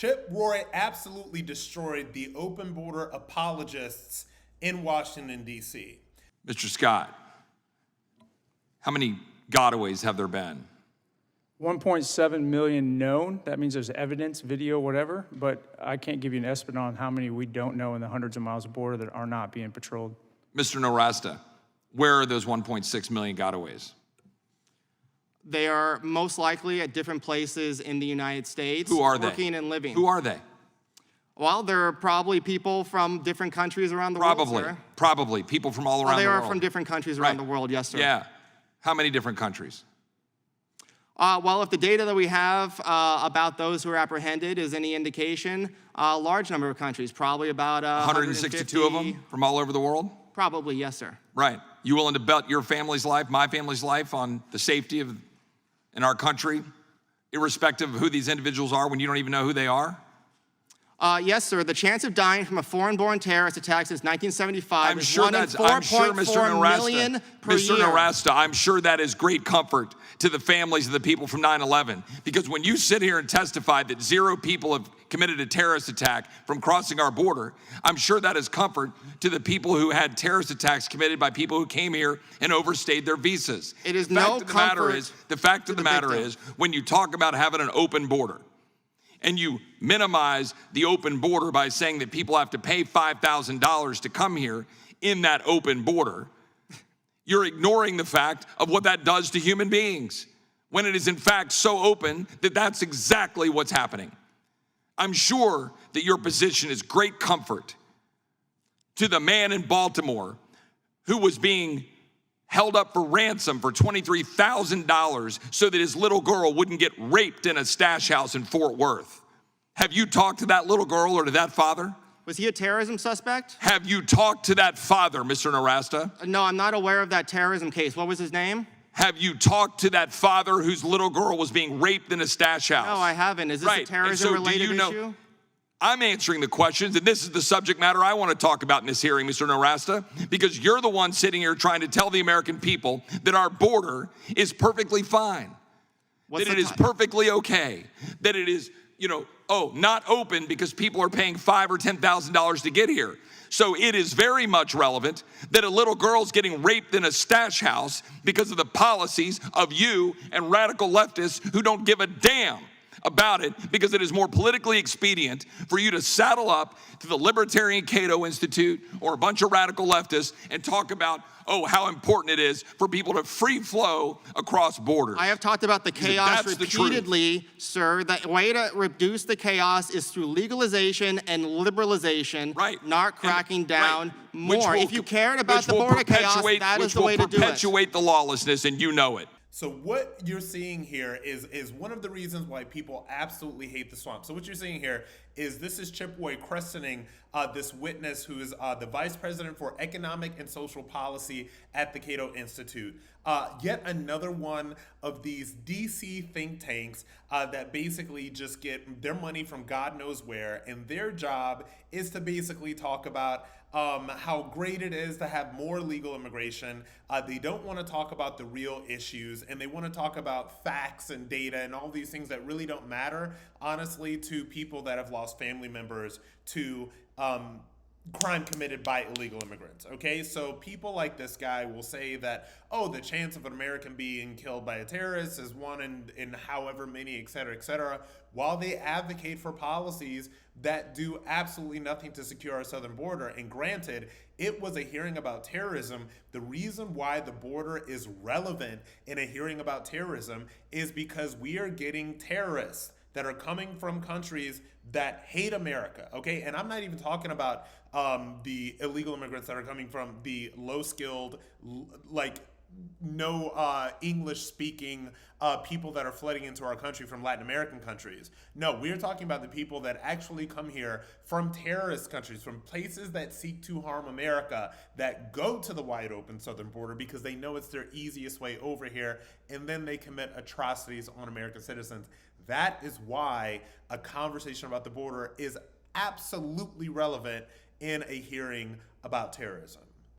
Chip Roy absolutely destroyed the open border apologists in Washington, D.C. Mr. Scott, how many gotaways have there been? 1.7 million known. That means there's evidence, video, whatever, but I can't give you an estimate on how many we don't know in the hundreds of miles of border that are not being patrolled. Mr. Nowrasteh, where are those 1.6 million gotaways? They are most likely at different places in the United States. Who are they? Working and living. Who are they? Well, they're probably people from different countries around the world, sir. Probably. People from all around the world. They are from different countries around the world, yes, sir. Yeah. How many different countries? Well, if the data that we have about those who are apprehended is any indication, a large number of countries, probably about 162 of them from all over the world? Probably, yes, sir. Right. You willing to bet your family's life, my family's life, on the safety of in our country, irrespective of who these individuals are when you don't even know who they are? Yes, sir. The chance of dying from a foreign-born terrorist attack since 1975 is 1 in 4.4 million per year. Mr. Nowrasteh, I'm sure that is great comfort to the families of the people from 9/11. Because when you sit here and testify that 0 people have committed a terrorist attack from crossing our border, I'm sure that is comfort to the people who had terrorist attacks committed by people who came here and overstayed their visas. It is no comfort. The fact of the matter is, when you talk about having an open border, and you minimize the open border by saying that people have to pay $5,000 to come here in that open border, you're ignoring the fact of what that does to human beings, when it is in fact so open that that's exactly what's happening. I'm sure that your position is great comfort to the man in Baltimore who was being held up for ransom for $23,000 so that his little girl wouldn't get raped in a stash house in Fort Worth. Have you talked to that little girl or to that father? Was he a terrorism suspect? Have you talked to that father, Mr. Nowrasteh? No, I'm not aware of that terrorism case. What was his name? Have you talked to that father whose little girl was being raped in a stash house? No, I haven't. Is this a terrorism-related issue? I'm answering the questions, and this is the subject matter I want to talk about in this hearing, Mr. Nowrasteh, because you're the one sitting here trying to tell the American people that our border is perfectly fine, that it is perfectly okay, that it is, not open because people are paying $5,000 or $10,000 to get here. So it is very much relevant that a little girl's getting raped in a stash house because of the policies of you and radical leftists who don't give a damn about it, because it is more politically expedient for you to saddle up to the Libertarian Cato Institute or a bunch of radical leftists and talk about, how important it is for people to free flow across borders. I have talked about the chaos repeatedly, sir. The way to reduce the chaos is through legalization and liberalization, not cracking down more. If you cared about the border chaos, that is the way to do it. Which will perpetuate the lawlessness, and you know it. So what you're seeing here is one of the reasons why people absolutely hate the swamp. So what you're seeing here is this is Chip Roy questioning this witness who is the Vice President for Economic and Social Policy at the Cato Institute. Yet another one of these DC think tanks that basically just get their money from God knows where, and their job is to basically talk about how great it is to have more legal immigration. They don't want to talk about the real issues, and they want to talk about facts and data and all these things that really don't matter, honestly, to people that have lost family members to crime committed by illegal immigrants. Okay, so people like this guy will say that, the chance of an American being killed by a terrorist is 1 in however many, et cetera, while they advocate for policies that do absolutely nothing to secure our southern border. And granted, it was a hearing about terrorism. The reason why the border is relevant in a hearing about terrorism is because we are getting terrorists that are coming from countries that hate America, okay? And I'm not even talking about the illegal immigrants that are coming from the low-skilled, no English-speaking people that are flooding into our country from Latin American countries. No, we're talking about the people that actually come here from terrorist countries, from places that seek to harm America, that go to the wide open southern border because they know it's their easiest way over here, and then they commit atrocities on American citizens. That is why a conversation about the border is absolutely relevant in a hearing about terrorism.